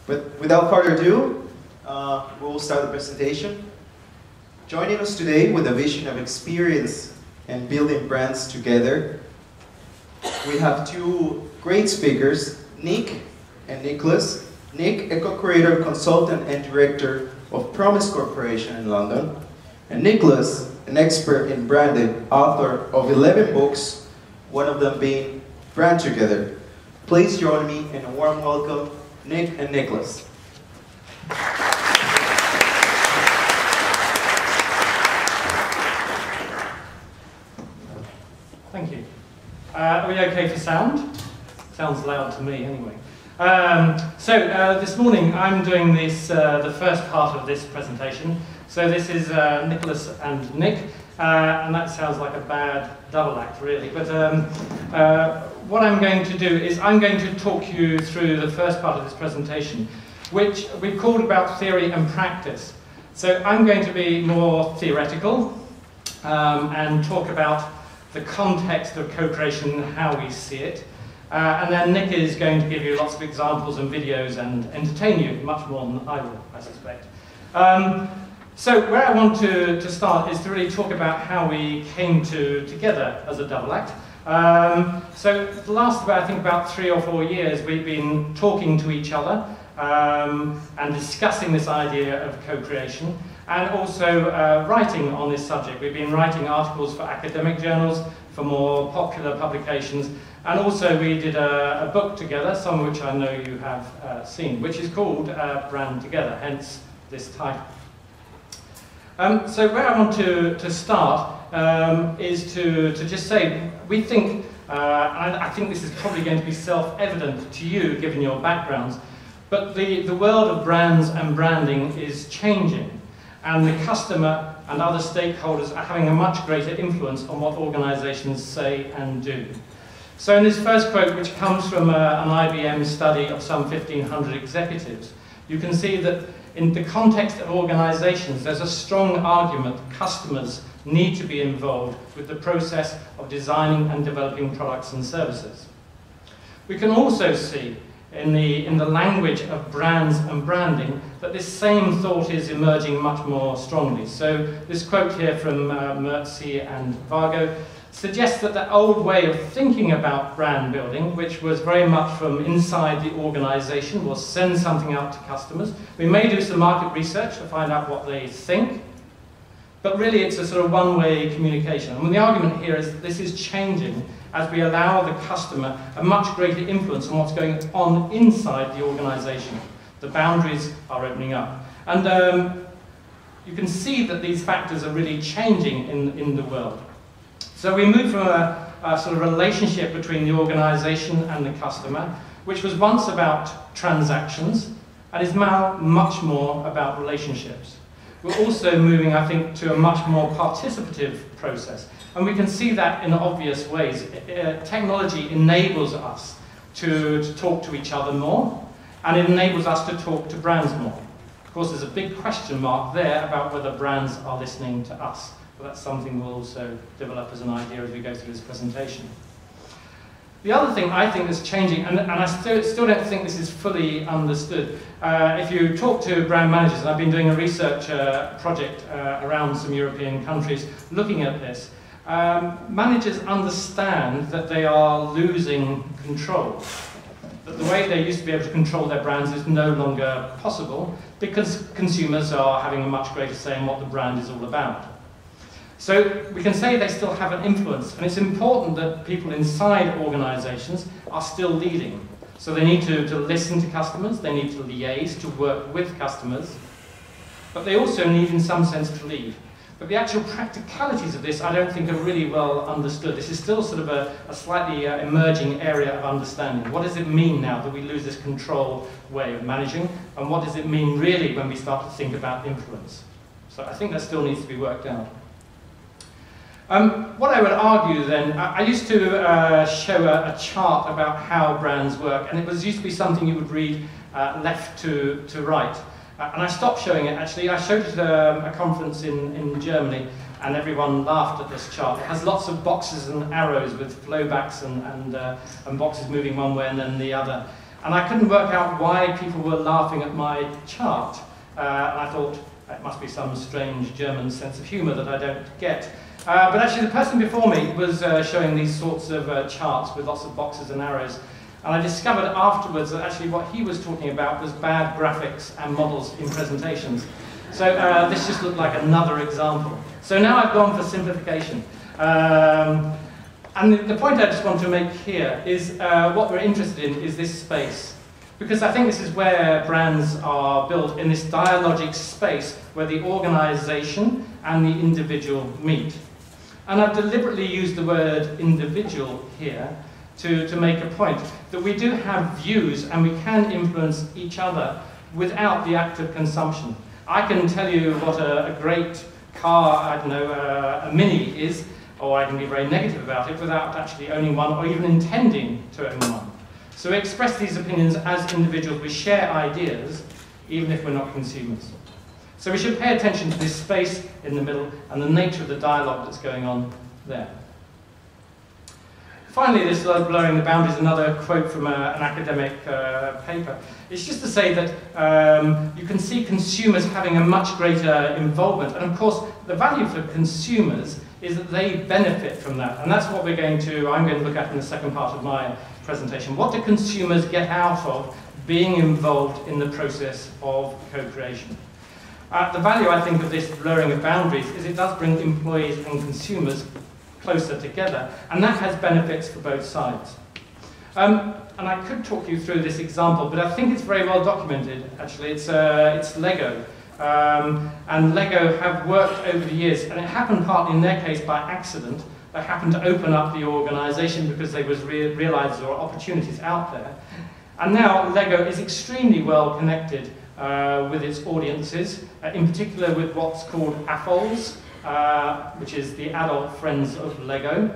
But without further ado, we'll start the presentation. Joining us today with a vision of experience and building brands together, we have two great speakers, Nick and Nicholas. Nick, a co-creator, consultant, and director of Promise Corporation in London, and Nicholas, an expert in branding, author of 11 books, one of them being Brand Together. Please join me in a warm welcome, Nick and Nicholas. Thank you. Are we okay for sound? Sounds loud to me anyway. This morning I'm doing this, the first part of this presentation. So this is Nicholas and Nick, and that sounds like a bad double act really. But what I'm going to do is I'm going to talk you through the first part of this presentation, which we've called about theory and practice. So I'm going to be more theoretical and talk about the context of co-creation and how we see it. And then Nick is going to give you lots of examples and videos and entertain you much more than I will, I suspect. So where I want to start is to really talk about how we came together as a double act. So the last, I think, about 3 or 4 years, we've been talking to each other and discussing this idea of co-creation, and also writing on this subject. We've been writing articles for academic journals, for more popular publications, and also we did a book together, some of which I know you have seen, which is called Brand Together, hence this title. So where I want to start is to just say, we think, and I think this is probably going to be self-evident to you given your backgrounds, but the world of brands and branding is changing, and the customer and other stakeholders are having a much greater influence on what organizations say and do. So in this first quote, which comes from an IBM study of some 1,500 executives, you can see that in the context of organizations, there's a strong argument that customers need to be involved with the process of designing and developing products and services. We can also see in the language of brands and branding that this same thought is emerging much more strongly. So this quote here from Mertzi and Vargo suggests that the old way of thinking about brand building, which was very much from inside the organization, was send something out to customers. We may do some market research to find out what they think, but really it's a sort of one-way communication. And the argument here is that this is changing as we allow the customer a much greater influence on what's going on inside the organization. The boundaries are opening up. And you can see that these factors are really changing in the world. So we move from a sort of relationship between the organization and the customer, which was once about transactions, and is now much more about relationships. We're also moving, I think, to a much more participative process. And we can see that in obvious ways. Technology enables us to talk to each other more, and it enables us to talk to brands more. Of course, there's a big question mark there about whether brands are listening to us. But that's something we'll also develop as an idea as we go through this presentation. The other thing I think is changing, and I still don't think this is fully understood, if you talk to brand managers, and I've been doing a research project around some European countries looking at this, managers understand that they are losing control. That the way they used to be able to control their brands is no longer possible because consumers are having a much greater say in what the brand is all about. So we can say they still have an influence, and it's important that people inside organizations are still leading. So they need to listen to customers, they need to liaise, to work with customers, but they also need in some sense to lead. But the actual practicalities of this I don't think are really well understood. This is still sort of a slightly emerging area of understanding. What does it mean now that we lose this control way of managing, and what does it mean really when we start to think about influence? So I think that still needs to be worked out. What I would argue then, I used to show a chart about how brands work, and it used to be something you would read left to right. And I stopped showing it actually. I showed it at a conference in Germany, and everyone laughed at this chart. It has lots of boxes and arrows with flowbacks and boxes moving one way and then the other. And I couldn't work out why people were laughing at my chart. And I thought, it must be some strange German sense of humour that I don't get. But actually the person before me was showing these sorts of charts with lots of boxes and arrows. And I discovered afterwards that actually what he was talking about was bad graphics and models in presentations. So this just looked like another example. So now I've gone for simplification. And the point I just want to make here is what we're interested in is this space. Because I think this is where brands are built, in this dialogic space where the organization and the individual meet. And I've deliberately used the word individual here to make a point that we do have views and we can influence each other without the act of consumption. I can tell you what a great car, I don't know, a Mini is, or I can be very negative about it without actually owning one or even intending to own one. So we express these opinions as individuals, we share ideas, even if we're not consumers. So we should pay attention to this space in the middle and the nature of the dialogue that's going on there. Finally, this blurring the boundaries, another quote from an academic paper. It's just to say that you can see consumers having a much greater involvement. And of course, the value for consumers is that they benefit from that. And that's what I'm going to look at in the second part of my presentation. What do consumers get out of being involved in the process of co-creation? The value, I think, of this blurring of boundaries is it does bring employees and consumers closer together, and that has benefits for both sides. And I could talk you through this example, but I think it's very well documented, actually. It's Lego. And Lego have worked over the years, and it happened partly in their case by accident. They happened to open up the organisation because they realised there were opportunities out there. And now Lego is extremely well connected with its audiences, in particular with what's called AFOLs, which is the Adult Friends of Lego.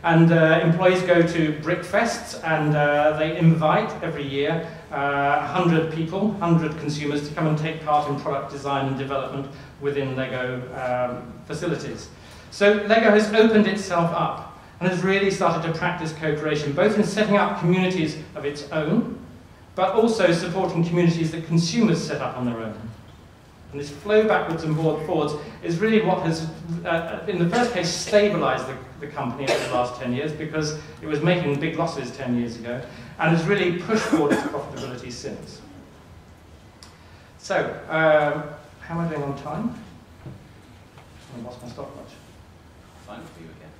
Employees go to Brickfests and they invite every year 100 people, 100 consumers to come and take part in product design and development within Lego facilities. So Lego has opened itself up and has really started to practice co-creation, both in setting up communities of its own, but also supporting communities that consumers set up on their own. And this flow backwards and forwards is really what has, in the first case, stabilized the company over the last 10 years, because it was making big losses 10 years ago, and has really pushed forward its profitability since. So, how am I doing on time? I lost my stopwatch. Fine for you again.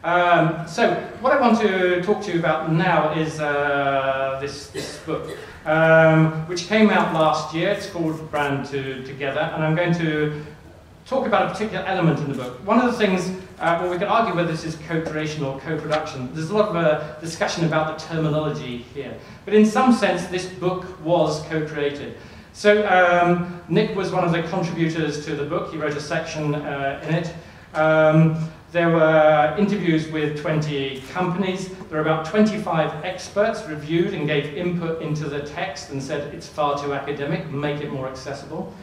Okay. So, what I want to talk to you about now is this book, which came out last year. It's called Brand Together, and I'm going to talk about a particular element in the book. One of the things, well, we can argue whether this is co-creation or co-production. There's a lot of discussion about the terminology here. But in some sense, this book was co-created. So Nick was one of the contributors to the book. He wrote a section in it. There were interviews with 20 companies. There were about 25 experts reviewed and gave input into the text and said it's far too academic, make it more accessible.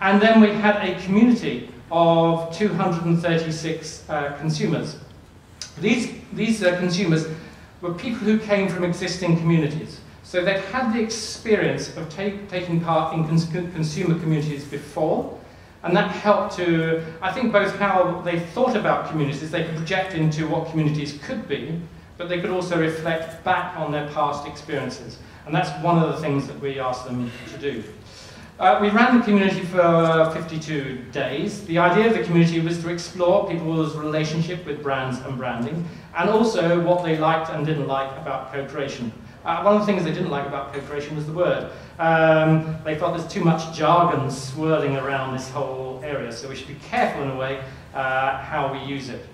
And then we had a community of 236 consumers. These consumers were people who came from existing communities. So they'd had the experience of taking part in consumer communities before, and that helped to, I think, both how they thought about communities, they could project into what communities could be, but they could also reflect back on their past experiences. And that's one of the things that we asked them to do. We ran the community for 52 days. The idea of the community was to explore people's relationship with brands and branding, and also what they liked and didn't like about co-creation. One of the things they didn't like about co-creation was the word. They felt there's too much jargon swirling around this whole area, so we should be careful in a way how we use it.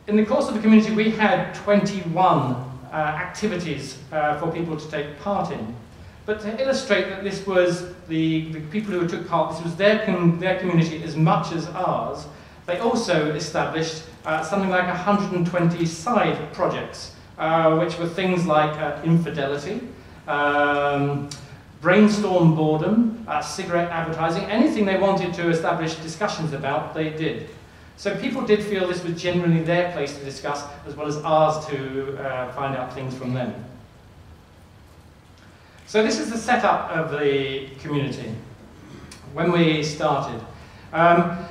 In the course of the community, we had 21 activities for people to take part in. But to illustrate that this was the people who took part, this was their community as much as ours, they also established something like 120 side projects, which were things like infidelity, brainstorm boredom, cigarette advertising, anything they wanted to establish discussions about, they did. So people did feel this was genuinely their place to discuss, as well as ours to find out things from them. So this is the setup of the community when we started. And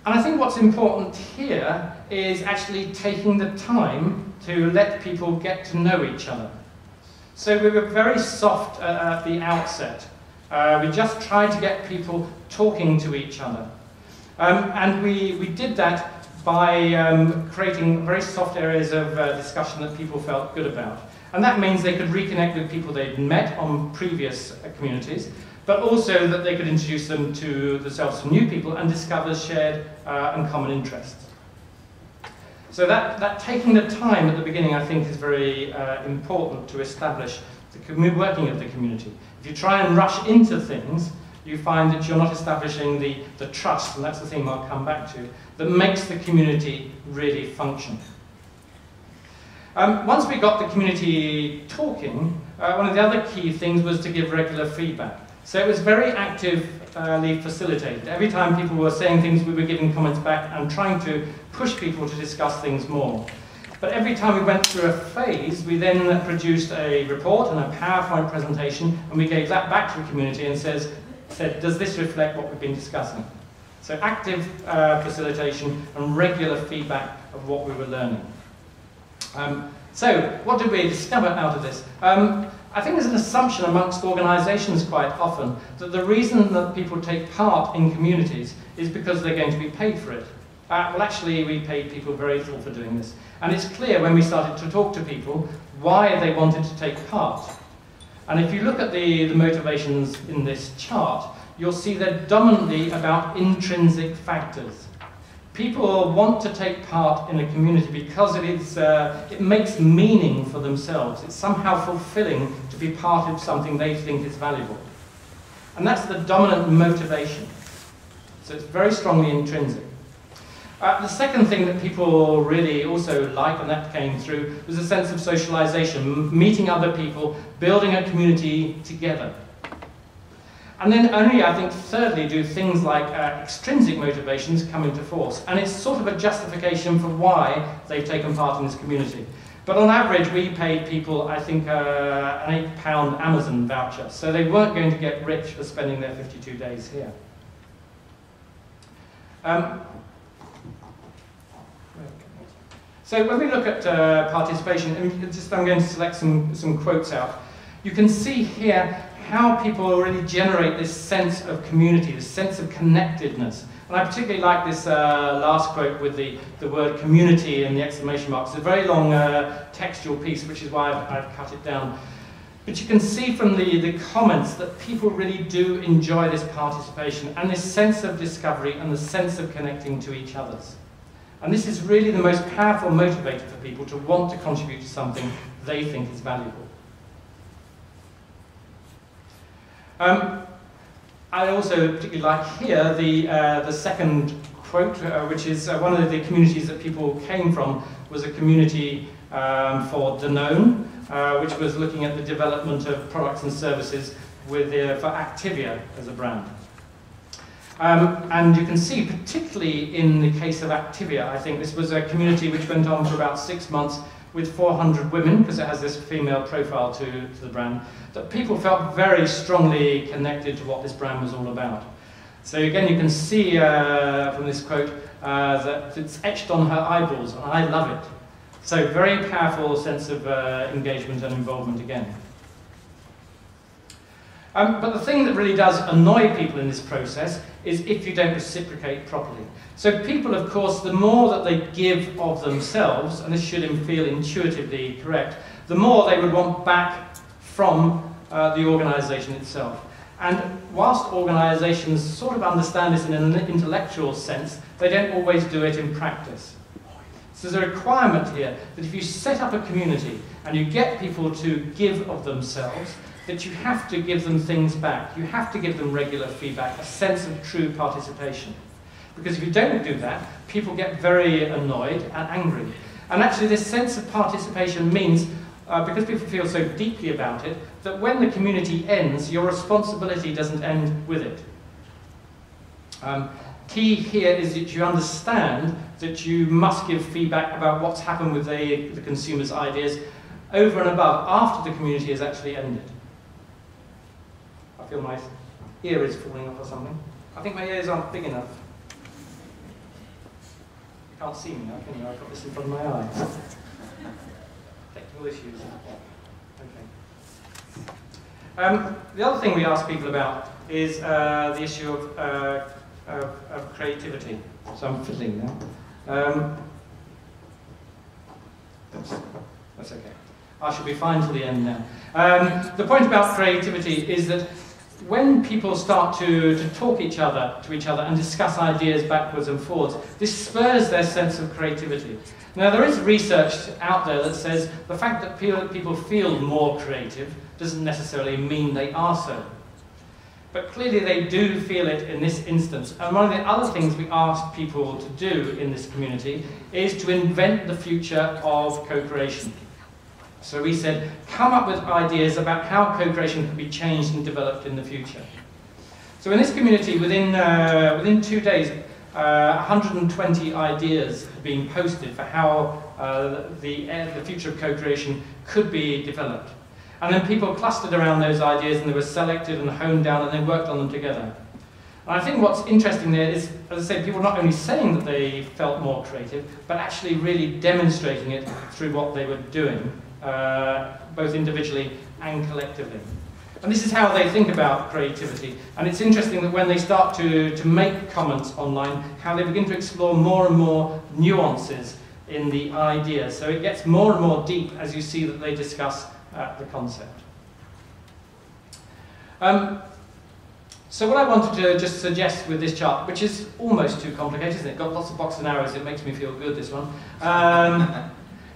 I think what's important here is actually taking the time to let people get to know each other. So we were very soft at the outset. We just tried to get people talking to each other. And we did that by creating very soft areas of discussion that people felt good about. And that means they could reconnect with people they'd met on previous communities, but also that they could introduce them to themselves to new people and discover shared and common interests. So that taking the time at the beginning, I think, is very important to establish the working of the community. If you try and rush into things, you find that you're not establishing the trust, and that's the theme I'll come back to, that makes the community really function. Once we got the community talking, one of the other key things was to give regular feedback. So it was very actively facilitated. Every time people were saying things, we were giving comments back and trying to push people to discuss things more. But every time we went through a phase, we then produced a report and a PowerPoint presentation, and we gave that back to the community and said, does this reflect what we've been discussing? So active facilitation and regular feedback of what we were learning. So what did we discover out of this? I think there's an assumption amongst organisations quite often that the reason that people take part in communities is because they're going to be paid for it. Well, actually, we paid people very little for doing this. And it's clear when we started to talk to people why they wanted to take part. And if you look at the motivations in this chart, you'll see they're dominantly about intrinsic factors. People want to take part in a community because it makes meaning for themselves. It's somehow fulfilling to be part of something they think is valuable. And that's the dominant motivation. So it's very strongly intrinsic. The second thing that people really also like, and that came through, was a sense of socialization, meeting other people, building a community together. And then only, I think, thirdly, do things like extrinsic motivations come into force. And it's sort of a justification for why they've taken part in this community. But on average, we paid people, I think, an £8 Amazon voucher. So they weren't going to get rich for spending their 52 days here. So when we look at participation, and I'm going to select some quotes out, you can see here how people really generate this sense of community, this sense of connectedness. And I particularly like this last quote with the word community and the exclamation marks. It's a very long textual piece, which is why I've cut it down. But you can see from the comments that people really do enjoy this participation and this sense of discovery and the sense of connecting to each others. And this is really the most powerful motivator for people to want to contribute to something they think is valuable. I also particularly like here the second quote, which is one of the communities that people came from was a community for Danone, which was looking at the development of products and services for Activia as a brand. And you can see, particularly in the case of Activia, I think this was a community which went on for about 6 months with 400 women, because it has this female profile to the brand, that people felt very strongly connected to what this brand was all about. So again, you can see from this quote that it's etched on her eyeballs, and I love it. So very powerful sense of engagement and involvement again. But the thing that really does annoy people in this process is if you don't reciprocate properly. So people, of course, the more that they give of themselves, and this should feel intuitively correct, the more they would want back from the organisation itself. And whilst organisations sort of understand this in an intellectual sense, they don't always do it in practice. So there's a requirement here that if you set up a community and you get people to give of themselves, that you have to give them things back. You have to give them regular feedback, a sense of true participation. Because if you don't do that, people get very annoyed and angry. And actually this sense of participation means, because people feel so deeply about it, that when the community ends, your responsibility doesn't end with it. key here is that you understand that you must give feedback about what's happened with the consumer's ideas over and above after the community has actually ended. I feel my ear is falling off or something. I think my ears aren't big enough. You can't see me now, can you? I've got this in front of my eyes. Technical issues. Okay. The other thing we ask people about is the issue of creativity. So I'm fiddling now. That's okay. I shall be fine till the end now. The point about creativity is that when people start to talk to each other and discuss ideas backwards and forwards, this spurs their sense of creativity. Now, there is research out there that says the fact that people feel more creative doesn't necessarily mean they are so. But clearly they do feel it in this instance. And one of the other things we ask people to do in this community is to invent the future of co-creation. So we said, come up with ideas about how co-creation can be changed and developed in the future. So in this community, within 2 days, 120 ideas have been posted for how the future of co-creation could be developed. And then people clustered around those ideas and they were selected and honed down and they worked on them together. And I think what's interesting there is, as I say, people not only saying that they felt more creative, but actually really demonstrating it through what they were doing, both individually and collectively. And this is how they think about creativity. And it's interesting that when they start to make comments online, how they begin to explore more and more nuances in the idea. So it gets more and more deep as you see that they discuss the concept. So what I wanted to just suggest with this chart, which is almost too complicated, isn't it? Got lots of boxes and arrows, it makes me feel good, this one,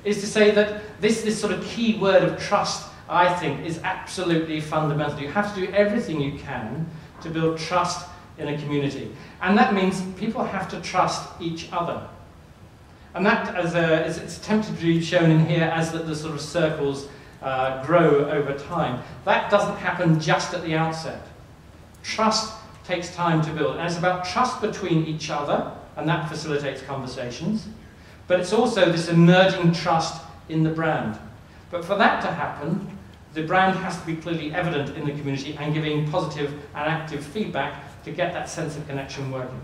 is to say that this sort of key word of trust, I think, is absolutely fundamental. You have to do everything you can to build trust in a community. And that means people have to trust each other. And that, as it's attempted to be shown in here, as the sort of circles grow over time, that doesn't happen just at the outset. Trust takes time to build, and it's about trust between each other, and that facilitates conversations, but it's also this emerging trust in the brand. But for that to happen, the brand has to be clearly evident in the community and giving positive and active feedback to get that sense of connection working.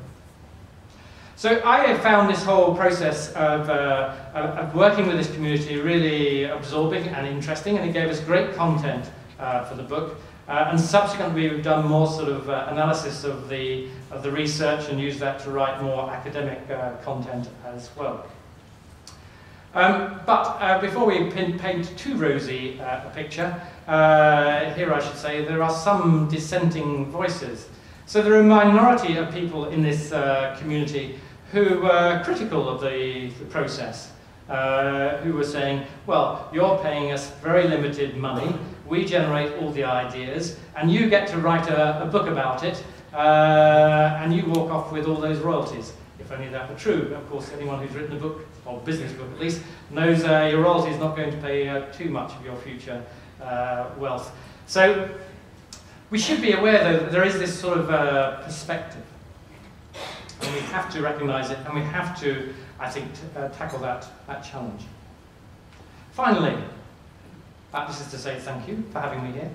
So I have found this whole process of working with this community really absorbing and interesting, and it gave us great content for the book. And subsequently, we've done more sort of analysis of the research and used that to write more academic content as well. But before we paint too rosy a picture, here I should say there are some dissenting voices. So there are a minority of people in this community who were critical of the process, who were saying, well, you're paying us very limited money, we generate all the ideas, and you get to write a book about it, and you walk off with all those royalties. If only that were true. Of course, anyone who's written a book, or business book at least, knows your royalty is not going to pay too much of your future wealth. So we should be aware, though, that there is this sort of perspective. And we have to recognise it, and we have to, I think, tackle that challenge. Finally, this is to say thank you for having me here.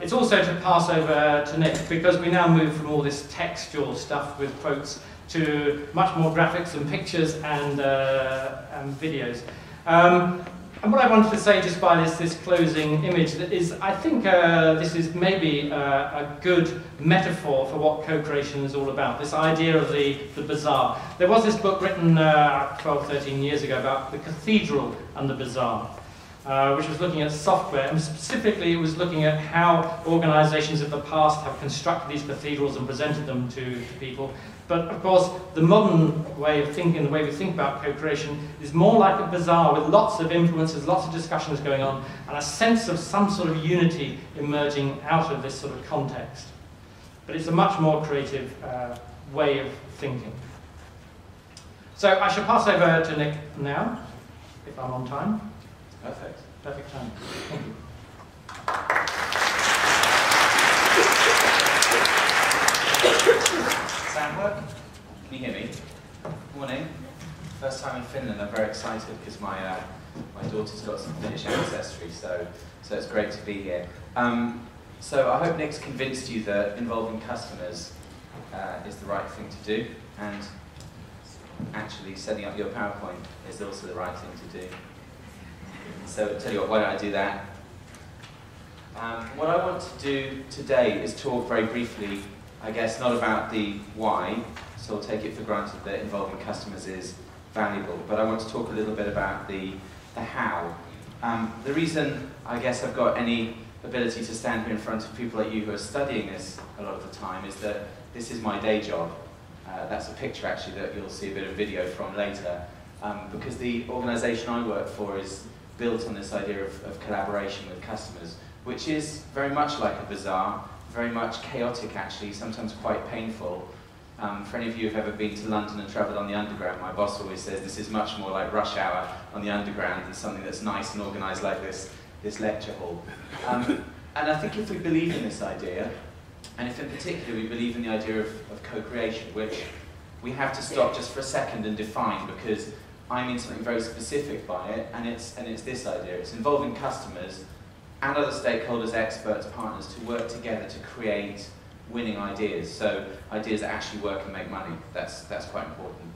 It's also to pass over to Nick, because we now move from all this textual stuff with quotes to much more graphics and pictures and videos. And what I wanted to say just by this closing image is I think this is maybe a good metaphor for what co-creation is all about, this idea of the bazaar. There was this book written 12, 13 years ago about the cathedral and the bazaar, which was looking at software, and specifically it was looking at how organizations of the past have constructed these cathedrals and presented them to people. But of course, the modern way of thinking, the way we think about co-creation, is more like a bazaar with lots of influences, lots of discussions going on, and a sense of some sort of unity emerging out of this sort of context. But it's a much more creative way of thinking. So I shall pass over to Nick now, if I'm on time. Perfect. Perfect time. Thank you. sound work? Can you hear me? Morning. First time in Finland. I'm very excited because my daughter's got some Finnish ancestry, so it's great to be here. So I hope Nick's convinced you that involving customers is the right thing to do, and actually setting up your PowerPoint is also the right thing to do. So I'll tell you what, why don't I do that? What I want to do today is talk very briefly, I guess, not about the why, so I'll take it for granted that involving customers is valuable, but I want to talk a little bit about the how. The reason I guess I've got any ability to stand here in front of people like you who are studying this a lot of the time is that this is my day job. That's a picture actually that you'll see a bit of video from later, because the organisation I work for is built on this idea of collaboration with customers, which is very much like a bazaar, very much chaotic actually, sometimes quite painful. For any of you who've ever been to London and travelled on the Underground, my boss always says this is much more like rush hour on the Underground than something that's nice and organised like this lecture hall. And I think if we believe in this idea, and if in particular we believe in the idea of co-creation, which we have to stop just for a second and define, because I mean something very specific by it, and it's this idea. It's involving customers and other stakeholders, experts, partners to work together to create winning ideas, so ideas that actually work and make money. That's quite important,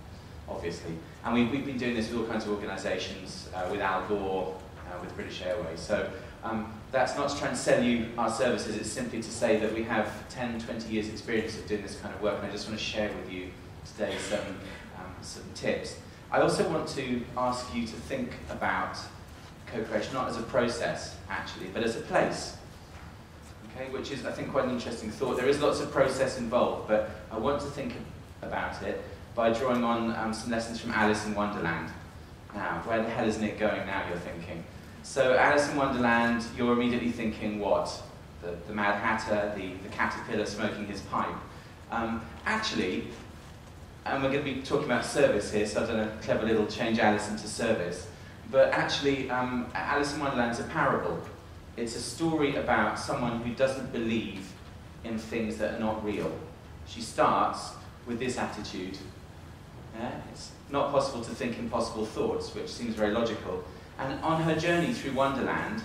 obviously. And we've been doing this with all kinds of organisations, with Al Gore, with British Airways. So that's not to try and sell you our services, it's simply to say that we have 10, 20 years experience of doing this kind of work, and I just want to share with you today some tips. I also want to ask you to think about co-creation not as a process, actually, but as a place. Okay, which is, I think, quite an interesting thought. There is lots of process involved, but I want to think about it by drawing on some lessons from Alice in Wonderland. Now, where the hell is Nick going now, you're thinking? So, Alice in Wonderland, you're immediately thinking what? The Mad Hatter, the caterpillar smoking his pipe. Actually, and we're going to be talking about service here, so I've done a clever little change Alice into service. But actually, Alice in Wonderland is a parable. It's a story about someone who doesn't believe in things that are not real. She starts with this attitude. Yeah? It's not possible to think impossible thoughts, which seems very logical. And on her journey through Wonderland,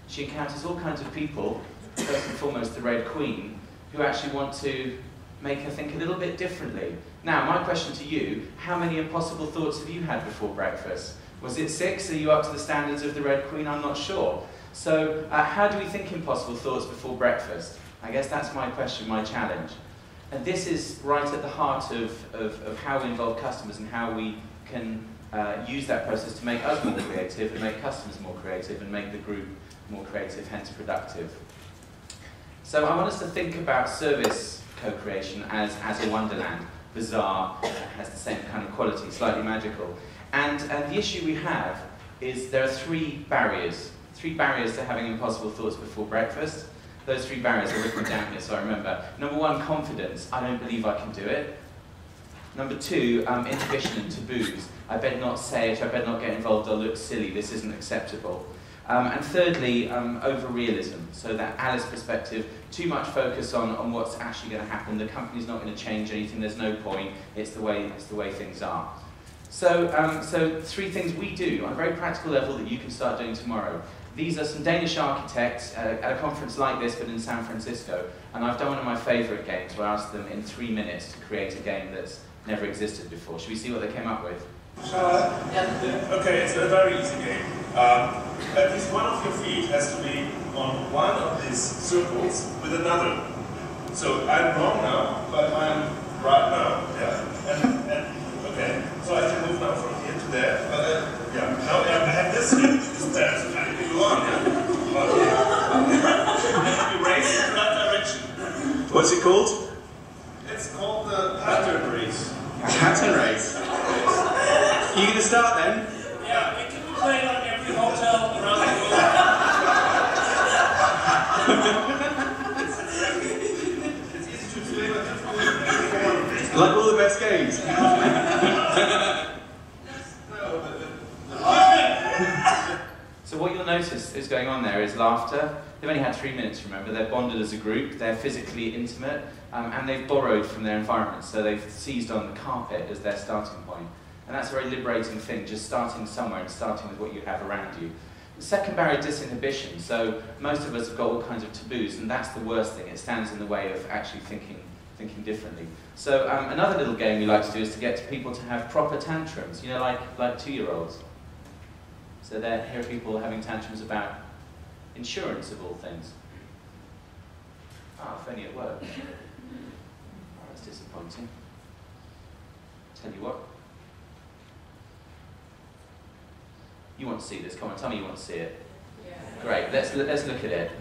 she encounters all kinds of people, first and foremost the Red Queen, who actually want to make her think a little bit differently. Now, my question to you, how many impossible thoughts have you had before breakfast? Was it 6? Are you up to the standards of the Red Queen? I'm not sure. So, how do we think impossible thoughts before breakfast? I guess that's my question, my challenge. And this is right at the heart of how we involve customers and how we can use that process to make us more creative and make customers more creative and make the group more creative, hence productive. So I want us to think about service co-creation as a wonderland. Bizarre, has the same kind of quality, slightly magical. And the issue we have is there are 3 barriers. 3 barriers to having impossible thoughts before breakfast. Those 3 barriers are written down here, so I remember. Number 1, confidence. I don't believe I can do it. Number 2, inhibition and taboos. I better not say it, I better not get involved, I'll look silly, this isn't acceptable. And thirdly, over-realism. So that Alice perspective, too much focus on what's actually going to happen. The company's not going to change anything, there's no point, it's the way things are. So 3 things we do on a very practical level that you can start doing tomorrow. These are some Danish architects at a conference like this, but in San Francisco. And I've done one of my favourite games where I asked them in 3 minutes to create a game that's never existed before. Should we see what they came up with? Yeah. Okay, it's a very easy game. At least one of your feet has to be on one of these circles with another. So I'm wrong now, but I'm right now. Yeah. Okay. So I can move now from here to there. Yeah. Now I have this here. Stairs. I can go on. Yeah. Okay. And we race in that direction. What's it called? It's called the pattern race. Pattern race. You gonna start then? Yeah. It can be played on every hotel around the world. It's easy to explain, but difficult. Like all the best games. So what you'll notice is going on there is laughter. They've only had 3 minutes, remember. They're bonded as a group, they're physically intimate, and they've borrowed from their environment. So they've seized on the carpet as their starting point. And that's a very liberating thing, just starting somewhere and starting with what you have around you. The second barrier is disinhibition. So most of us have got all kinds of taboos, and that's the worst thing. It stands in the way of actually thinking differently. So another little game we like to do is to get people to have proper tantrums, you know, like 2-year-olds. So here are people having tantrums about insurance of all things. Ah, if only it worked. Oh, that's disappointing. Tell you what. You want to see this? Come on, tell me you want to see it. Yeah. Great. Let's look at it.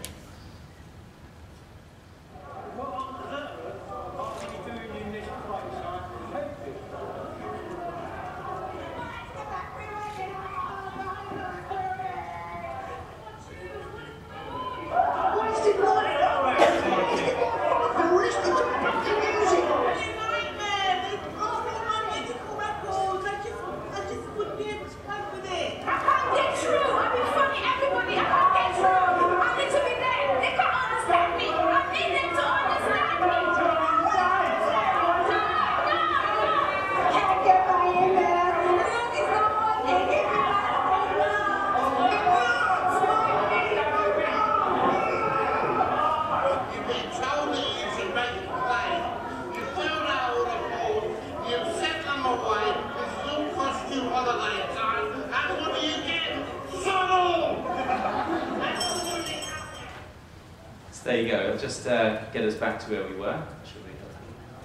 There you go. Just get us back to where we were.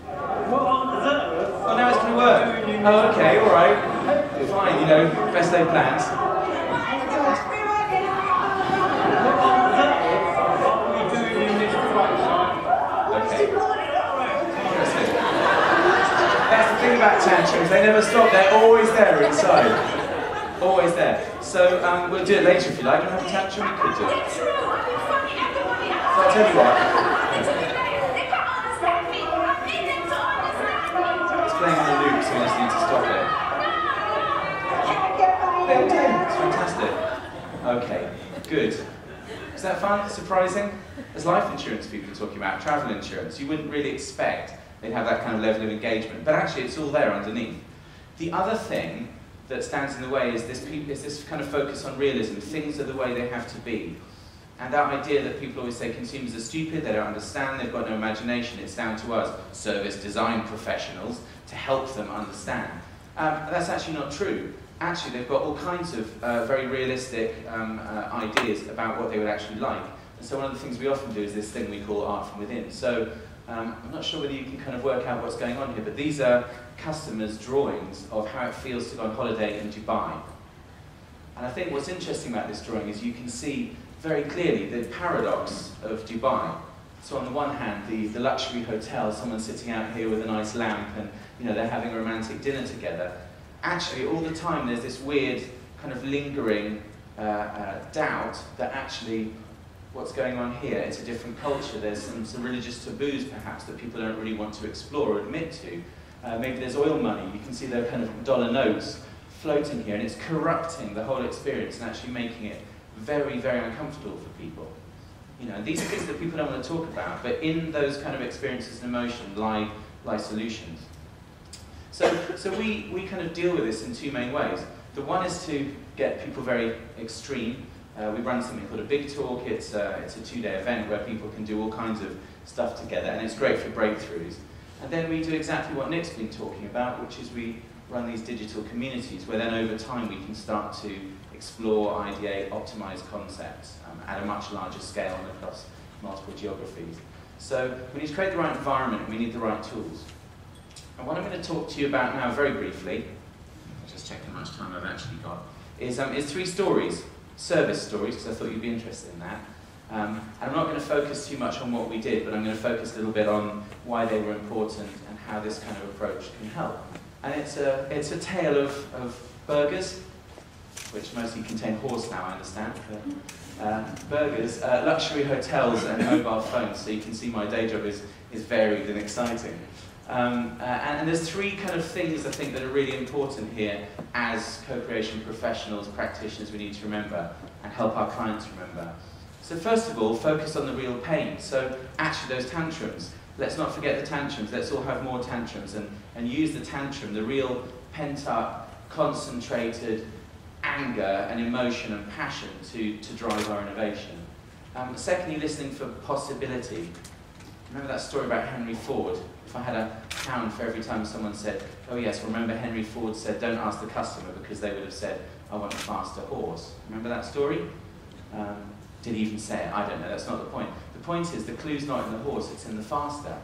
Oh, now it's going to work. Oh, okay, all right. Fine, you know, best laid plans. Okay. That's the thing about tantrums. They never stop. They're always there inside. Always there. So we'll do it later if you like. Don't have a tantrum. We could do it. So I'll tell you what. It's playing on a loop, so we just need to stop it. There we go. It's fantastic. Okay, good. Is that fun? Surprising? There's life insurance people are talking about, travel insurance. You wouldn't really expect they'd have that kind of level of engagement, but actually it's all there underneath. The other thing that stands in the way is this kind of focus on realism. Things are the way they have to be. And that idea that people always say consumers are stupid, they don't understand, they've got no imagination, it's down to us, service design professionals, to help them understand. That's actually not true. Actually, they've got all kinds of very realistic ideas about what they would actually like. And so one of the things we often do is this thing we call art from within. So I'm not sure whether you can kind of work out what's going on here, but these are customers' drawings of how it feels to go on holiday in Dubai. And I think what's interesting about this drawing is you can see very clearly the paradox of Dubai. So on the one hand, the luxury hotel, someone sitting out here with a nice lamp and they're having a romantic dinner together. Actually, all the time there's this weird kind of lingering doubt that actually what's going on here, it's a different culture. There's some religious taboos perhaps that people don't really want to explore or admit to. Maybe there's oil money. You can see there are kind of dollar notes floating here, and it's corrupting the whole experience and actually making it very, very uncomfortable for people. These are things that people don't want to talk about, but in those kind of experiences and emotions lie solutions. So we kind of deal with this in two main ways. The one is to get people very extreme. We run something called a big talk. It's a 2-day event where people can do all kinds of stuff together, and it's great for breakthroughs. And then we do exactly what Nick's been talking about, which is we run these digital communities, where then over time we can start to explore, ideate, optimize concepts at a much larger scale and across multiple geographies. So we need to create the right environment, and we need the right tools. And what I'm going to talk to you about now very briefly, just checking how much time I've actually got, is 3 stories, service stories, because I thought you'd be interested in that. And I'm not going to focus too much on what we did, but I'm going to focus a little bit on why they were important and how this kind of approach can help. And it's a tale of burgers, which mostly contain horse now, I understand. Burgers, luxury hotels and mobile phones, so you can see my day job is varied and exciting. And there's three kind of things I think that are really important here as co-creation professionals, practitioners, we need to remember and help our clients remember. So first of all, focus on the real pain. So actually those tantrums, let's not forget the tantrums, let's all have more tantrums and use the tantrum, the real pent-up, concentrated anger and emotion and passion to drive our innovation. Secondly, listening for possibility. Remember that story about Henry Ford? If I had a pound for every time someone said, oh yes, remember Henry Ford said, don't ask the customer, because they would have said, I want a faster horse. Remember that story? Did he even say it? I don't know, that's not the point. The point is the clue's not in the horse, it's in the faster.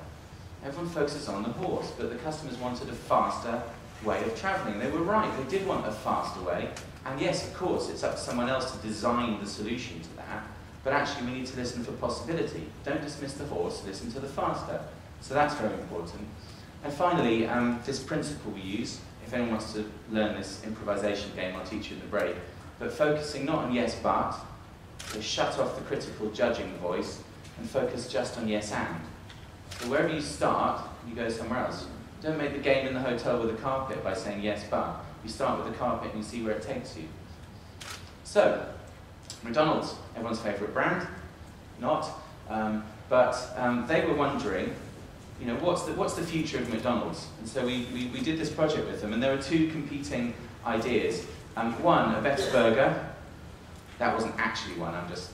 Everyone focuses on the horse, but the customers wanted a faster way of travelling. They were right, they did want a faster way. And yes, of course, it's up to someone else to design the solution to that, but actually we need to listen for possibility. Don't dismiss the horse, listen to the faster. So that's very important. And finally, this principle we use, if anyone wants to learn this improvisation game, I'll teach you in the break, but focusing not on yes but, so shut off the critical judging voice and focus just on yes and. So wherever you start, you go somewhere else. Don't make the game in the hotel with the carpet by saying yes but. You start with the carpet and you see where it takes you. So, McDonald's, everyone's favourite brand? Not. But they were wondering, you know, what's the future of McDonald's? And so we did this project with them, and there were two competing ideas. One, a better burger. That wasn't actually one, it's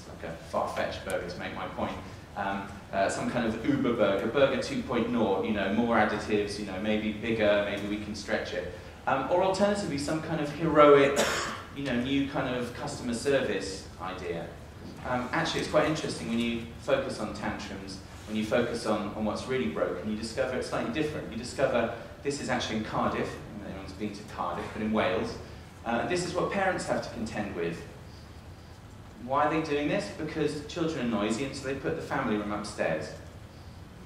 like a far-fetched burger to make my point. Some kind of Uber burger, burger 2.0, you know, more additives, you know, maybe bigger, maybe we can stretch it. Or alternatively, some kind of heroic, you know, new kind of customer service idea. Actually, it's quite interesting when you focus on tantrums, when you focus on what's really broken, you discover it's slightly different. You discover this is actually in Cardiff, everyone's been to Cardiff, but in Wales. This is what parents have to contend with. Why are they doing this? Because children are noisy, and so they put the family room upstairs.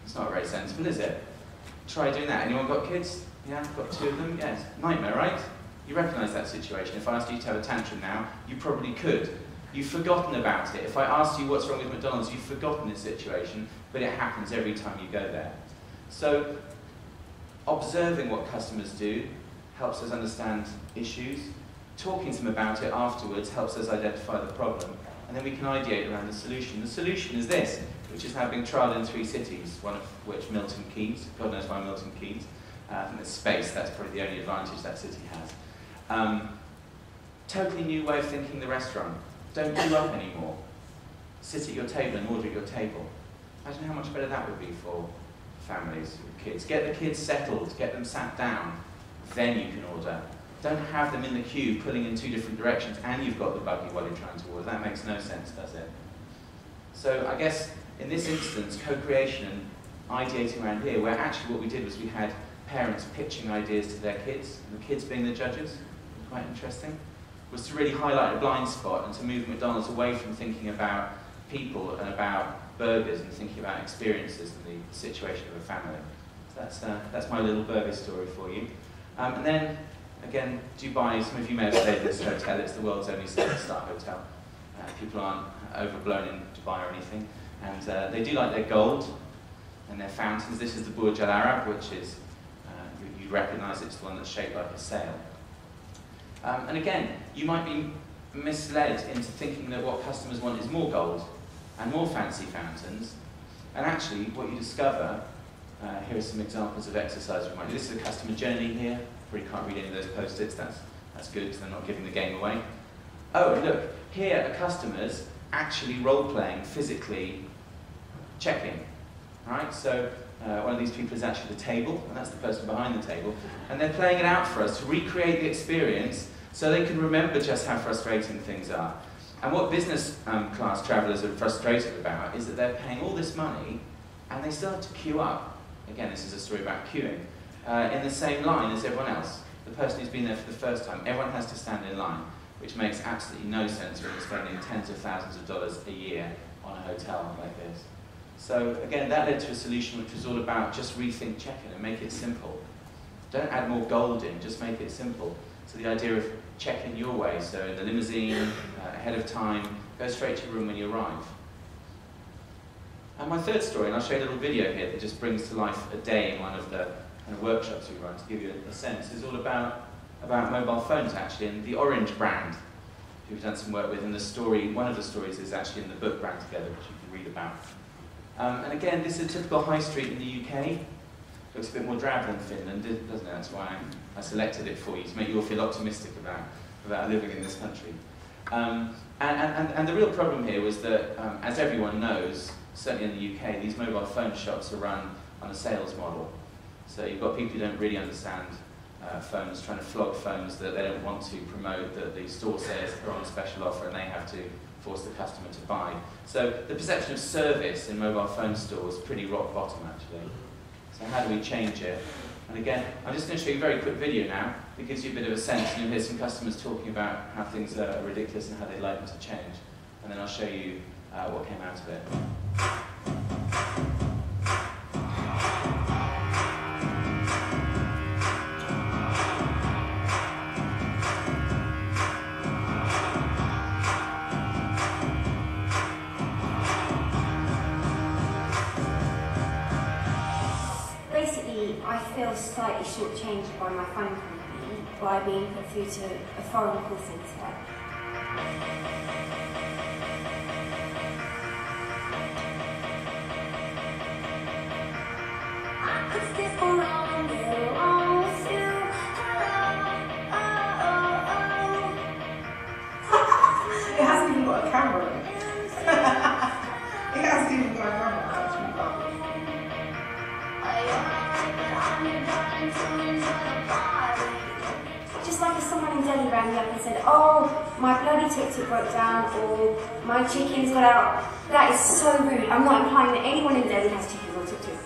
It's not very sensible, is it? Try doing that. Anyone got kids? Yeah, got two of them? Yes. Nightmare, right? You recognise that situation. If I asked you to have a tantrum now, you probably could. You've forgotten about it. If I asked you what's wrong with McDonald's, you've forgotten this situation, but it happens every time you go there. So, observing what customers do helps us understand issues. Talking to them about it afterwards helps us identify the problem, and then we can ideate around the solution. The solution is this, which is now being trialled in 3 cities, one of which Milton Keynes. God knows why Milton Keynes. I think there's space, that's probably the only advantage that city has. Totally new way of thinking the restaurant. Don't queue up anymore. Sit at your table and order at your table. Imagine how much better that would be for families with kids. Get the kids settled, get them sat down, then you can order. Don't have them in the queue pulling in 2 different directions and you've got the buggy while you're trying to order. That makes no sense, does it? So I guess in this instance, co-creation and ideating around here, where actually what we did was we had parents pitching ideas to their kids, and the kids being the judges, quite interesting, was to really highlight a blind spot and to move McDonald's away from thinking about people and about burgers and thinking about experiences and the situation of a family. So that's my little burger story for you. And then, again, Dubai, some of you may have stayed in this hotel, it's the world's only 7-star hotel. People aren't overblown in Dubai or anything. And they do like their gold and their fountains. This is the Burj Al Arab, which is, you'd recognise it's the one that's shaped like a sail. And again, you might be misled into thinking that what customers want is more gold and more fancy fountains. And actually, what you discover, here are some examples of exercise we might do. This is a customer journey here. Probably can't read any of those post-its, that's good because they're not giving the game away. Oh, look, here are customers actually role-playing, physically checking. Right? So one of these people is actually the table, and that's the person behind the table, and they're playing it out for us to recreate the experience so they can remember just how frustrating things are. And what business class travellers are frustrated about is that they're paying all this money and they still have to queue up. Again, this is a story about queuing. In the same line as everyone else. The person who's been there for the first time, everyone has to stand in line, which makes absolutely no sense when you're spending tens of thousands of dollars a year on a hotel like this. So again, that led to a solution which was all about just rethink check-in and make it simple. Don't add more gold in, just make it simple. So the idea of check-in your way, so in the limousine, ahead of time, go straight to your room when you arrive. And my third story, and I'll show you a little video here that just brings to life a day in one of the kind of workshops we run to give you a sense, is all about mobile phones actually, and the Orange brand, who we've done some work with, and the story, one of the stories is actually in the book Brand Together, which you can read about. And again, this is a typical high street in the UK. Looks a bit more drab than Finland, doesn't it? That's why I selected it for you, to make you all feel optimistic about living in this country. And the real problem here was that, as everyone knows, certainly in the UK, these mobile phone shops are run on a sales model. So you've got people who don't really understand phones, trying to flog phones that they don't want to promote, that the store says are on special offer and they have to force the customer to buy. So the perception of service in mobile phone stores is pretty rock bottom actually. So how do we change it? And again, I'm just going to show you a very quick video now that gives you a bit of a sense, and you'll hear some customers talking about how things are ridiculous and how they'd like them to change. And then I'll show you what came out of it. I feel slightly shortchanged by my phone company by being put through to a foreign call centre. I could stay for long, get along with you. It hasn't even got a camera in it. It hasn't even got a camera. Just like if someone in Delhi rang me up and said, oh, my bloody tuk-tuk broke down, or my chickens got out. That is so rude. I'm not implying that anyone in Delhi has chickens or tuk-tuk.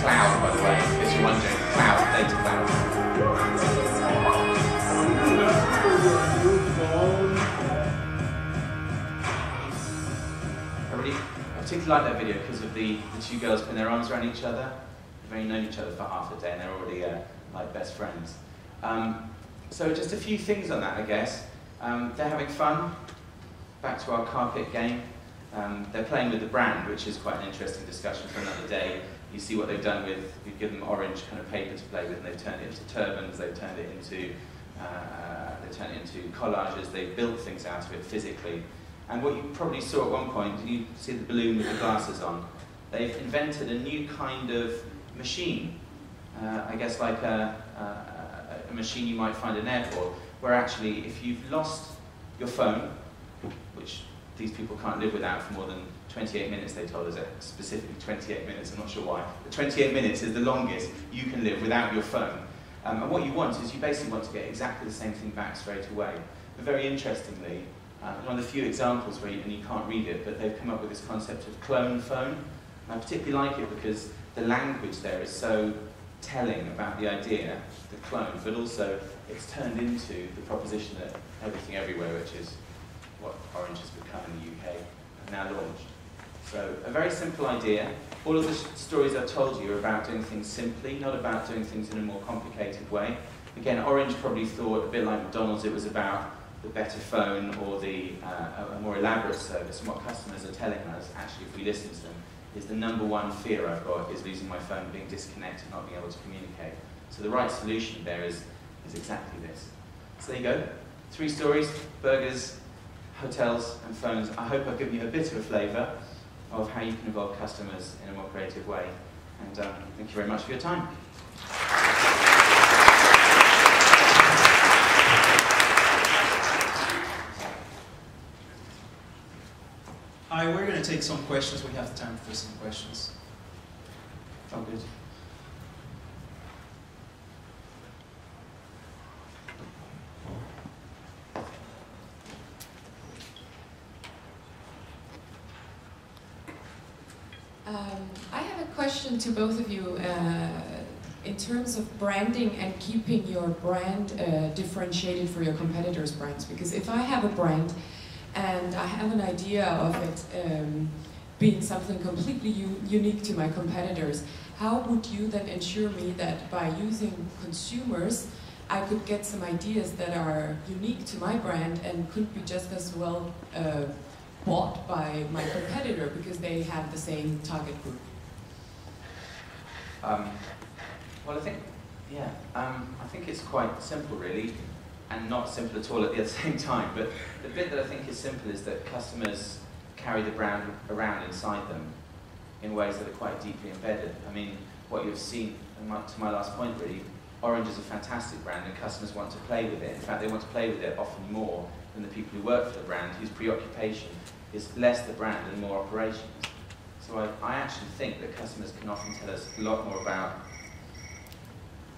Cloud, by the way, if you're wondering, cloud, data cloud. I particularly like that video because of the two girls putting their arms around each other. They've only known each other for half a day and they're already like best friends. So just a few things on that, I guess. They're having fun. Back to our carpet game. They're playing with the brand, which is quite an interesting discussion for another day. You see what they've done with, we've given them orange kind of paper to play with, and they've turned it into turbans, they've turned it into collages, they've built things out of it physically. And what you probably saw at one point, you see the balloon with the glasses on, they've invented a new kind of machine, I guess like a machine you might find in an airport, where actually if you've lost your phone, which these people can't live without for more than 28 minutes, they told us, specifically 28 minutes, I'm not sure why, but 28 minutes is the longest you can live without your phone. And what you want is you basically want to get exactly the same thing back straight away. But very interestingly, one of the few examples where you can't read it, but they've come up with this concept of clone phone. And I particularly like it because the language there is so telling about the idea, the clone, but also it's turned into the proposition that everything everywhere, which is what Orange has become in the UK, have now launched. So a very simple idea. All of the stories I've told you are about doing things simply, not about doing things in a more complicated way. Again, Orange probably thought, a bit like McDonald's, it was about the better phone or a more elaborate service. And what customers are telling us, actually, if we listen to them, is the #1 fear I've got is losing my phone, being disconnected, not being able to communicate. So the right solution there is exactly this. So there you go. 3 stories, burgers, hotels and phones. I hope I've given you a bit of a flavour of how you can involve customers in a more creative way. And thank you very much for your time. Hi, we're going to take some questions. We have time for some questions. Oh, good. I have a question to both of you. in terms of branding and keeping your brand differentiated for your competitors' brands. Because if I have a brand and I have an idea of it being something completely unique to my competitors, how would you then ensure me that by using consumers, I could get some ideas that are unique to my brand and could be just as well bought by my competitor because they have the same target group? Well, I think it's quite simple, really, and not simple at all at the same time. But the bit that I think is simple is that customers carry the brand around inside them in ways that are quite deeply embedded. I mean, what you've seen, to my last point, really, Orange is a fantastic brand, and customers want to play with it. In fact, they want to play with it often more than the people who work for the brand, whose preoccupation is less the brand and more operations. So I actually think that customers can often tell us a lot more about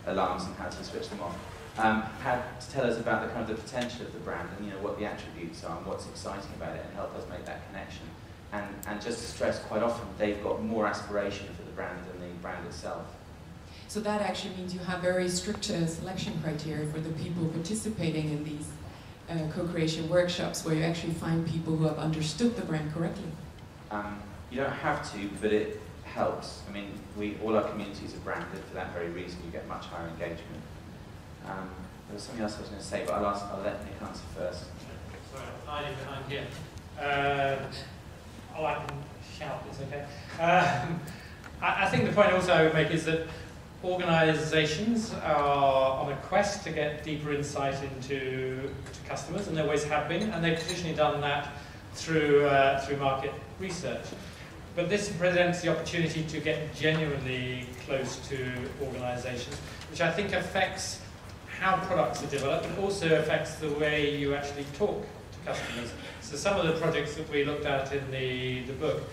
alarms and how to switch them off. How to tell us about the kind of the potential of the brand and what the attributes are and what's exciting about it, and help us make that connection. And just to stress, quite often they've got more aspiration for the brand than the brand itself. So that actually means you have very strict selection criteria for the people participating in these co-creation workshops, where you actually find people who have understood the brand correctly. You don't have to, but it helps. I mean, all our communities are branded for that very reason. You get much higher engagement. There was something else I was going to say, but I'll let Nick answer first. Sorry, I'm hiding behind here. I can shout, it's okay. I think the point also I would make is that organisations are on a quest to get deeper insight into customers, and they always have been, and they've traditionally done that through market research. But this presents the opportunity to get genuinely close to organisations, which I think affects how products are developed, and also affects the way you actually talk to customers. So some of the projects that we looked at in the book,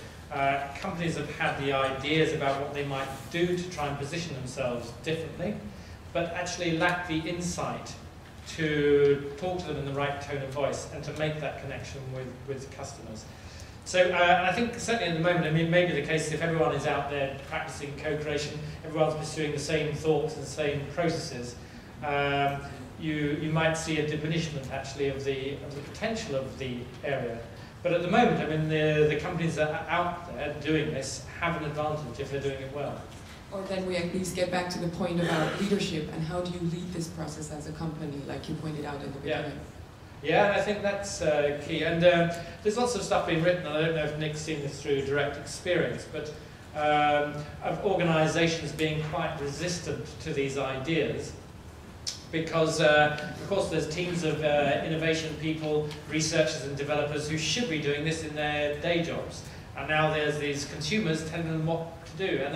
companies have had the ideas about what they might do to try and position themselves differently, but actually lack the insight to talk to them in the right tone of voice and to make that connection with customers. So I think certainly at the moment, I mean, maybe the case if everyone is out there practicing co-creation, everyone's pursuing the same thoughts and the same processes, you might see a diminishment actually of the potential of the area. But at the moment, I mean, the companies that are out there doing this have an advantage if they're doing it well. Or then we at least get back to the point about leadership and how do you lead this process as a company, like you pointed out in the beginning. Yeah, I think that's key. And there's lots of stuff being written, and I don't know if Nick's seen this through direct experience, but of organisations being quite resistant to these ideas, because of course there's teams of innovation people, researchers and developers who should be doing this in their day jobs, and now there's these consumers telling them what to do, and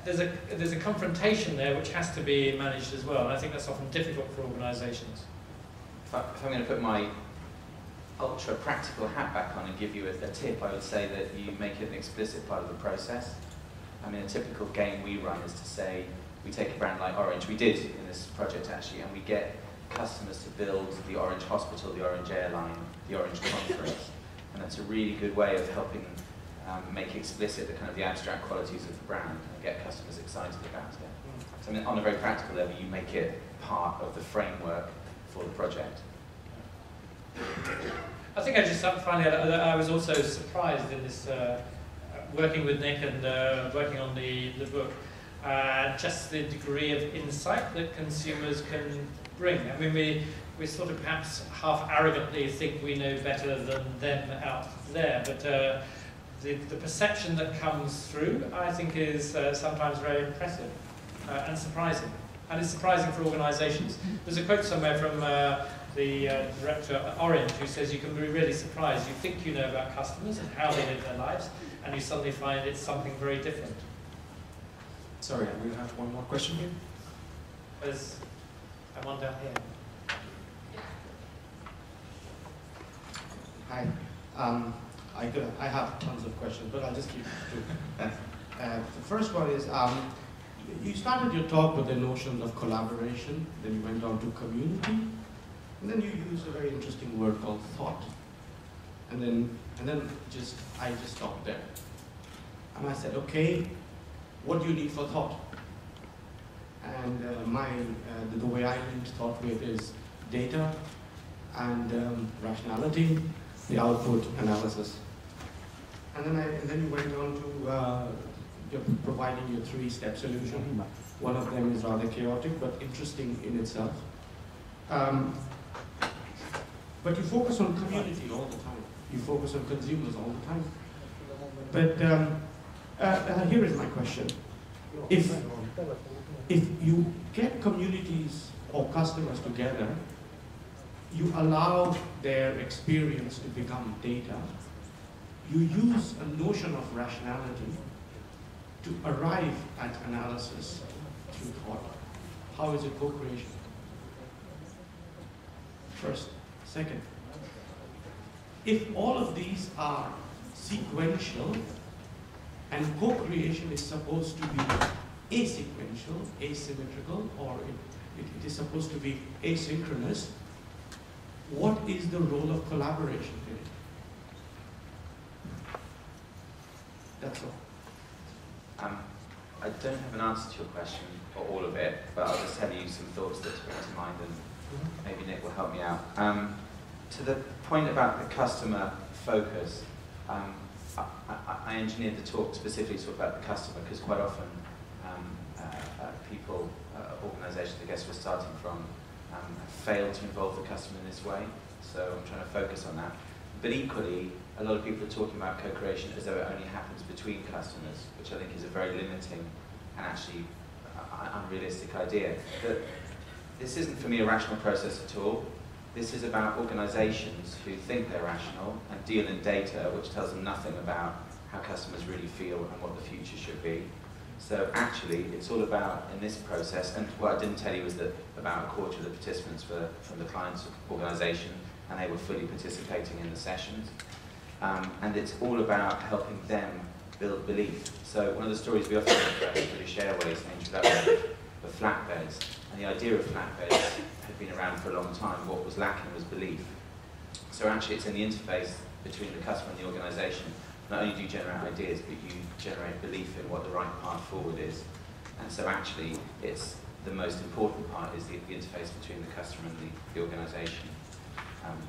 there's a confrontation there which has to be managed as well, and I think that's often difficult for organisations. If I'm going to put my ultra practical hat back on and give you a tip, I would say that you make it an explicit part of the process. I mean, a typical game we run is to say, we take a brand like Orange, we did in this project actually, and we get customers to build the Orange Hospital, the Orange Airline, the Orange Conference, and that's a really good way of helping make explicit the kind of the abstract qualities of the brand and get customers excited about it. So I mean, on a very practical level, you make it part of the framework for the project. I think I just finally, I was also surprised in this, working with Nick and working on the book, just the degree of insight that consumers can bring. I mean, we sort of perhaps half arrogantly think we know better than them out there, but the perception that comes through, I think, is sometimes very impressive and surprising. And it's surprising for organisations. There's a quote somewhere from the director at Orange who says you can be really surprised. You think you know about customers and how they live their lives, and you suddenly find it's something very different. Sorry, we have one more question here. There's one down here. Hi. I have tons of questions, but I'll just keep it to the first one is, you started your talk with the notion of collaboration, then you went on to community, and then you used a very interesting word called thought. And then I just stopped there. And I said, okay, what do you need for thought? And the way I linked thought with is data and rationality, the output analysis. And then you went on to you're providing your 3-step solution. One of them is rather chaotic, but interesting in itself. But you focus on community all the time. You focus on consumers all the time. But here is my question. If you get communities or customers together, you allow their experience to become data, you use a notion of rationality to arrive at analysis through thought. How is it co-creation? First. Second, if all of these are sequential and co-creation is supposed to be asequential, asymmetrical, or it is supposed to be asynchronous, what is the role of collaboration in it? That's all. I don't have an answer to your question, or all of it, but I'll just tell you some thoughts that spring to mind, and maybe Nick will help me out. To the point about the customer focus, I engineered the talk specifically to talk about the customer, because quite often people, organisations I guess we're starting from, fail to involve the customer in this way, so I'm trying to focus on that. But equally, a lot of people are talking about co-creation as though it only happens between customers, which I think is a very limiting and actually unrealistic idea. But this isn't for me a rational process at all. This is about organisations who think they're rational and deal in data which tells them nothing about how customers really feel and what the future should be. So actually, it's all about, in this process, and what I didn't tell you was that about a quarter of the participants were from the client's organisation, and they were fully participating in the sessions. And it's all about helping them build belief. So one of the stories we often hear about British Airways in introduction were flatbeds. And the idea of flatbeds had been around for a long time. What was lacking was belief. So actually it's in the interface between the customer and the organisation. Not only do you generate ideas, but you generate belief in what the right path forward is. And so actually it's the most important part is the interface between the customer and the organisation.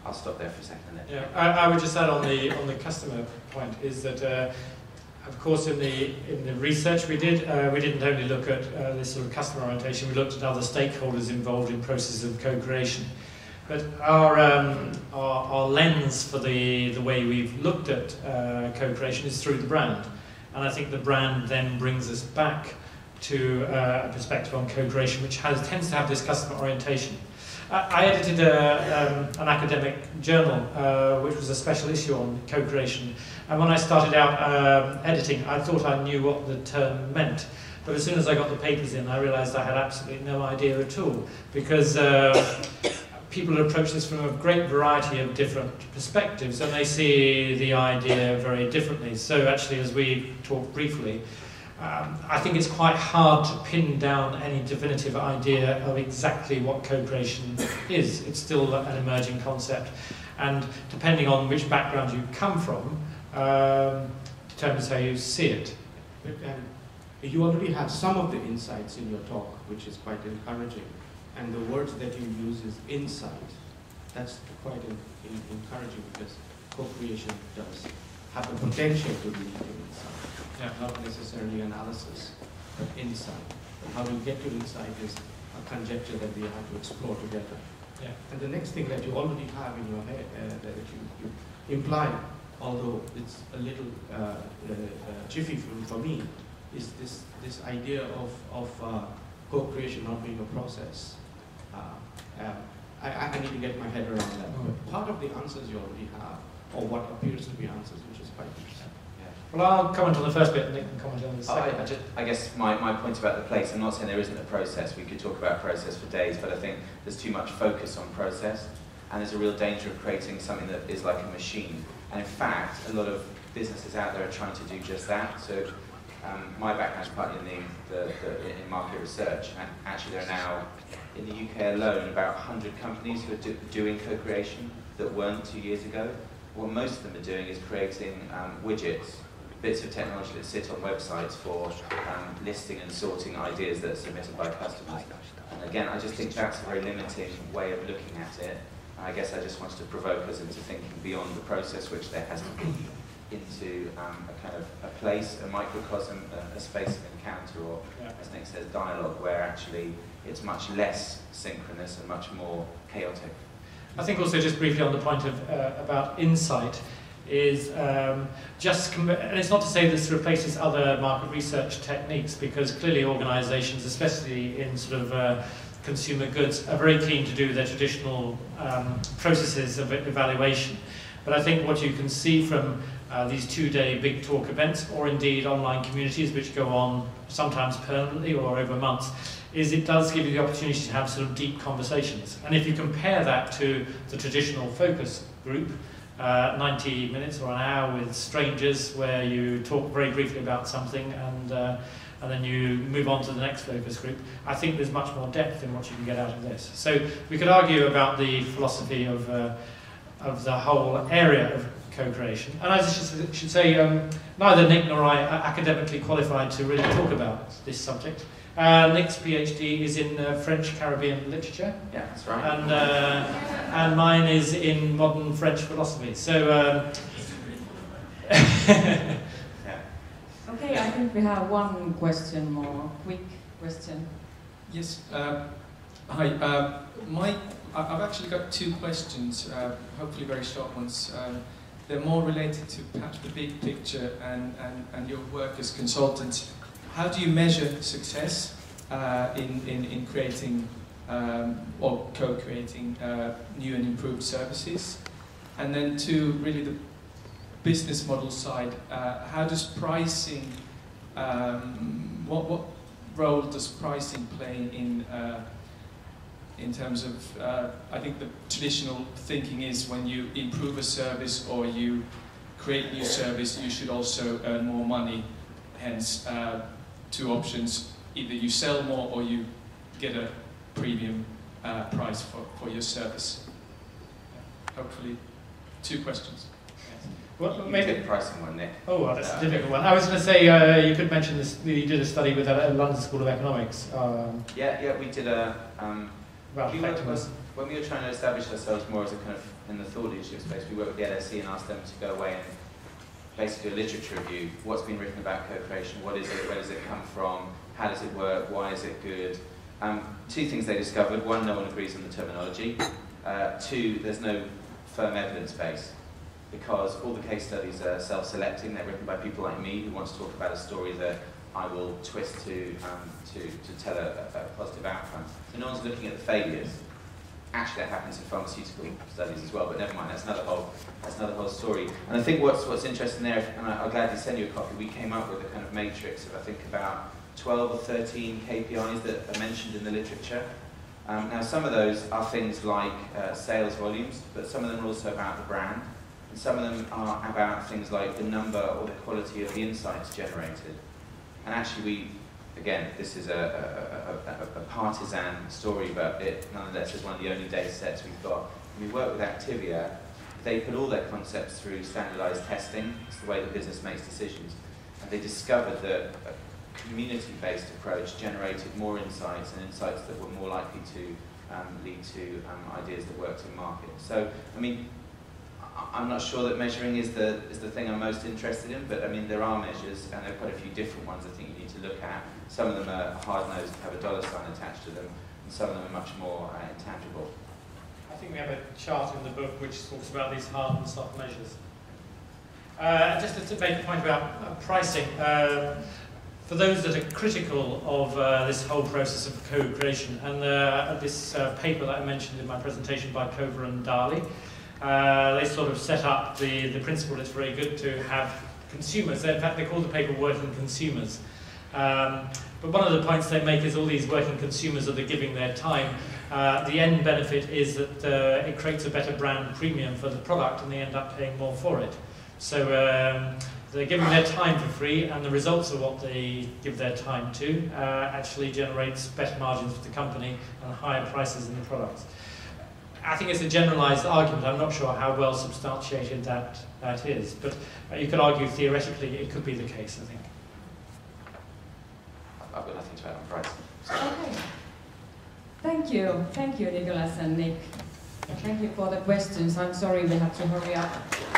I'll stop there for a second. Yeah, I would just add on the customer point is that, of course, in the research we didn't only look at this sort of customer orientation. We looked at other stakeholders involved in processes of co-creation. But our lens for the way we've looked at co-creation is through the brand, and I think the brand then brings us back to a perspective on co-creation, which tends to have this customer orientation. I edited an academic journal, which was a special issue on co-creation, and when I started out editing, I thought I knew what the term meant. But as soon as I got the papers in, I realised I had absolutely no idea at all, because people approach this from a great variety of different perspectives, and they see the idea very differently. So actually, as we talked briefly, I think it's quite hard to pin down any definitive idea of exactly what co-creation is. It's still an emerging concept, and depending on which background you come from, determines how you see it. But, you already have some of the insights in your talk, which is quite encouraging, and the words that you use is insight. That's quite encouraging, because co-creation does have the potential to lead to insight. Yeah. Not necessarily analysis, but insight. But how you get to insight is a conjecture that we have to explore together. Yeah. And the next thing that you already have in your head, that you imply, although it's a little jiffy for me, is this idea of co-creation not being a process. I need to get my head around that. But part of the answers you already have, or what appears to be answers, which is quite interesting. Well, I'll comment on the first bit and Nick can comment on the second. I guess my point about the place, I'm not saying there isn't a process. We could talk about process for days, but I think there's too much focus on process, and there's a real danger of creating something that is like a machine. And in fact, a lot of businesses out there are trying to do just that. So my background is partly in market research, and actually there are now, in the UK alone, about 100 companies who are doing co-creation that weren't 2 years ago. What most of them are doing is creating widgets bits of technology that sit on websites for listing and sorting ideas that are submitted by customers. And again, I just think that's a very limiting way of looking at it. And I guess I just wanted to provoke us into thinking beyond the process, which there has to be, into a kind of a place, a microcosm, a space of encounter, or as Nick says, dialogue, where actually it's much less synchronous and much more chaotic. I think also just briefly on the point of about insight is and it's not to say this replaces other market research techniques, because clearly organisations, especially in sort of consumer goods, are very keen to do their traditional processes of evaluation. But I think what you can see from these two-day big talk events, or indeed online communities which go on sometimes permanently or over months, is it does give you the opportunity to have sort of deep conversations. And if you compare that to the traditional focus group, 90 minutes or an hour with strangers where you talk very briefly about something and then you move on to the next focus group, I think there's much more depth in what you can get out of this. So we could argue about the philosophy of the whole area of co-creation. And I should say, neither Nick nor I are academically qualified to really talk about this subject. Nick's PhD is in French Caribbean literature. Yeah, that's right. And mine is in modern French philosophy. So. Yeah. Okay, I think we have one question more, quick question. Yes. Hi. I've actually got two questions, hopefully very short ones. They're more related to perhaps the big picture and your work as consultants. How do you measure success in creating or co-creating new and improved services? And then to really the business model side, how does pricing, what role does pricing play in terms of, I think the traditional thinking is when you improve a service or you create new service, you should also earn more money. Hence, two options, either you sell more or you get a premium price for your service. Hopefully, two questions. Well, maybe the pricing one, Nick. Oh, well, that's a difficult one. I was going to say, you could mention this, you did a study with the London School of Economics. Yeah, we did a... when we were trying to establish ourselves more as a kind of, in the thought leadership space, we worked with the LSE and asked them to go away and basically do a literature review. What's been written about co-creation? What is it? Where does it come from? How does it work? Why is it good? Two things they discovered. One, no one agrees on the terminology. Two, there's no firm evidence base, because all the case studies are self-selecting. They're written by people like me who want to talk about a story that I will twist to tell a positive outcome. So no one's looking at the failures. Actually, that happens in pharmaceutical studies as well, but never mind, that's another whole story. And I think what's interesting there, and I'll gladly send you a copy, we came up with a kind of matrix of, I think, about 12 or 13 KPIs that are mentioned in the literature. Now, some of those are things like sales volumes, but some of them are also about the brand, and some of them are about things like the number or the quality of the insights generated. And actually, again, this is a partisan story, but it nonetheless is one of the only data sets we've got. When we work with Activia, they put all their concepts through standardized testing. It's the way that business makes decisions. And they discovered that a community-based approach generated more insights, and insights that were more likely to lead to ideas that worked in market. So, I mean, I'm not sure that measuring is the thing I'm most interested in, but I mean, there are measures, and there are quite a few different ones I think you need to look at. Some of them are hard-nosed, have a dollar sign attached to them, and some of them are much more intangible. I think we have a chart in the book which talks about these hard and soft measures. Just to make a point about pricing, for those that are critical of this whole process of co-creation, and this paper that I mentioned in my presentation by Kovar and Dali, they sort of set up the principle it's very good to have consumers. In fact, they call the paper working consumers. But one of the points they make is all these working consumers are giving their time. The end benefit is that it creates a better brand premium for the product, and they end up paying more for it. So they're giving their time for free, and the results of what they give their time to actually generates better margins for the company and higher prices in the products. I think it's a generalised argument. I'm not sure how well substantiated that is, but you could argue theoretically it could be the case, I think. I've got nothing to add on price. Okay. Thank you, Nicholas and Nick. Thank you for the questions. I'm sorry we have to hurry up.